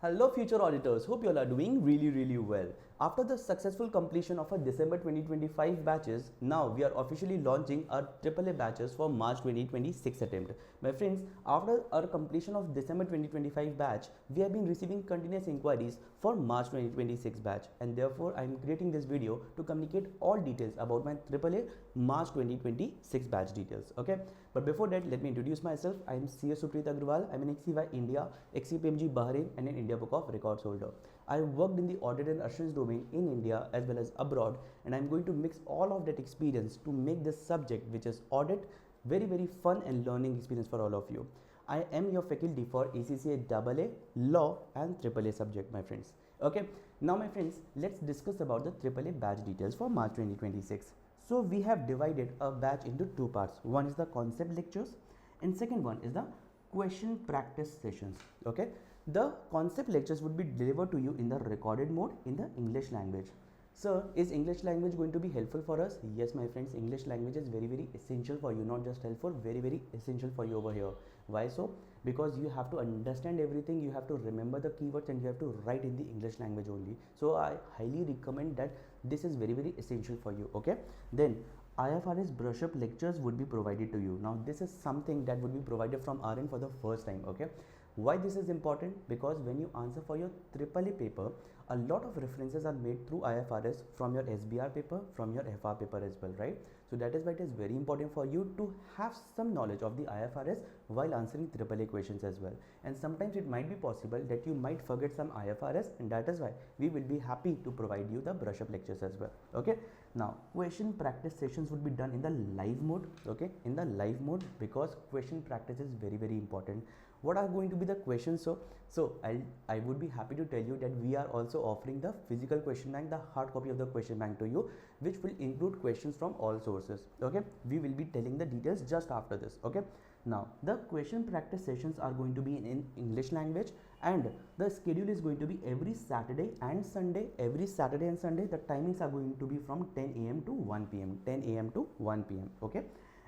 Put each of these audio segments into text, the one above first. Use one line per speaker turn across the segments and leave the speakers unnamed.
Hello future auditors, hope you all are doing really well. After the successful completion of our December 2025 batches, now we are officially launching our AAA batches for March 2026 attempt. My friends, after our completion of December 2025 batch, we have been receiving continuous inquiries for March 2026 batch, and therefore I am creating this video to communicate all details about my AAA March 2026 batch details. Okay, but before that, let me introduce myself. I am CA Supreet Agrawal. I am an ACCA India, ACCA Bahrain, and an India Book of Records holder. I worked in the audit and assurance domain in India as well as abroad, and I'm going to mix all of that experience to make this subject, which is audit, very fun and learning experience for all of you. I am your faculty for ACCA AA, Law and AAA subject, my friends. Okay, now my friends, let's discuss about the AAA batch details for March 2026. So we have divided a batch into two parts. One is the concept lectures and second one is the question practice sessions. Okay, the concept lectures would be delivered to you in the recorded mode in the English language. Sir, is English language going to be helpful for us? Yes, my friends, English language is very essential for you, not just helpful, very essential for you over here. Why so? Because you have to understand everything, you have to remember the keywords, and you have to write in the English language only. So I highly recommend that this is very essential for you. Okay, then IFRS brush up lectures would be provided to you. Now this is something that would be provided from our end for the first time. Okay, why this is important? Because when you answer for your AAA paper, a lot of references are made through IFRS from your SBR paper, from your FR paper as well, right? So that is why it is very important for you to have some knowledge of the IFRS while answering AAA questions as well. And sometimes it might be possible that you might forget some IFRS, and that is why we will be happy to provide you the brush up lectures as well. Okay, now question practice sessions would be done in the live mode. Okay, in the live mode, because question practice is very important. What are going to be the questions? So I would be happy to tell you that we are also offering the physical question bank, the hard copy of the question bank to you, which will include questions from all sources. Okay, we will be telling the details just after this. Okay, now the question practice sessions are going to be in English language, and the schedule is going to be every Saturday and Sunday. Every Saturday and Sunday, the timings are going to be from 10 a.m. to 1 p.m. 10 a.m. to 1 p.m. Okay,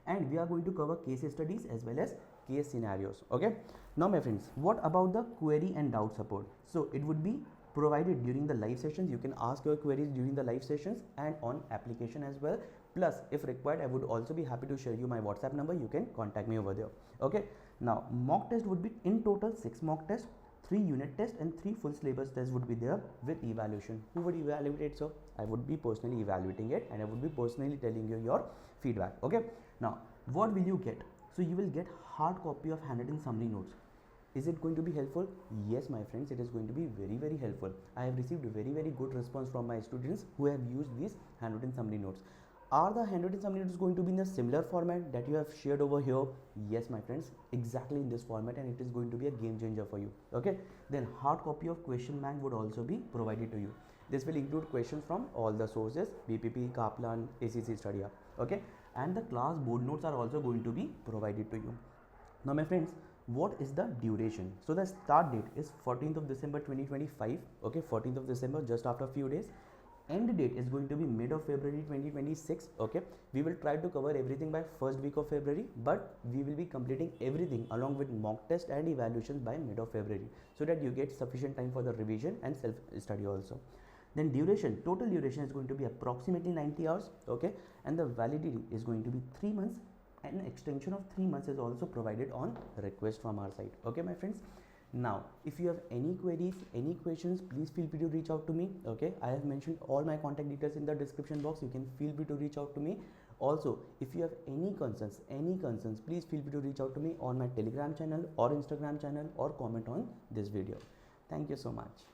and we are going to cover case studies as well as case scenarios. Okay, now my friends, what about the query and doubt support? So it would be provided during the live sessions. You can ask your queries during the live sessions and on application as well. Plus, if required, I would also be happy to share you my WhatsApp number. You can contact me over there. Okay, now mock test would be in total 6 mock tests, 3 unit tests and 3 full syllabus tests would be there with evaluation. Who would evaluate it? So I would be personally evaluating it, and I would be personally telling you your feedback. Okay, now what will you get? So you will get hard copy of handwritten summary notes. Is it going to be helpful? Yes, my friends, it is going to be very helpful. I have received very good response from my students who have used these handwritten summary notes. Are the handwritten summary notes going to be in a similar format that you have shared over here? Yes, my friends, exactly in this format, and it is going to be a game changer for you. Okay, then hard copy of question bank would also be provided to you. This will include questions from all the sources, BPP, Kaplan, ACC Study Hub. Okay, and the class board notes are also going to be provided to you. Now my friends, what is the duration? So the start date is 14th of December 2025. Okay, 14th of December, just after a few days. End date is going to be mid of February 2026. Okay, we will try to cover everything by first week of February, but we will be completing everything along with mock test and evaluations by mid of February, so that you get sufficient time for the revision and self study also. Then duration, total duration is going to be approximately 90 hours. Okay, and the validity is going to be 3 months, and an extension of 3 months is also provided on request from our side. Okay, my friends, now if you have any queries, any questions, please feel free to reach out to me. Okay, I have mentioned all my contact details in the description box. You can feel free to reach out to me. Also, if you have any concerns, please feel free to reach out to me on my Telegram channel or Instagram channel, or comment on this video. Thank you so much.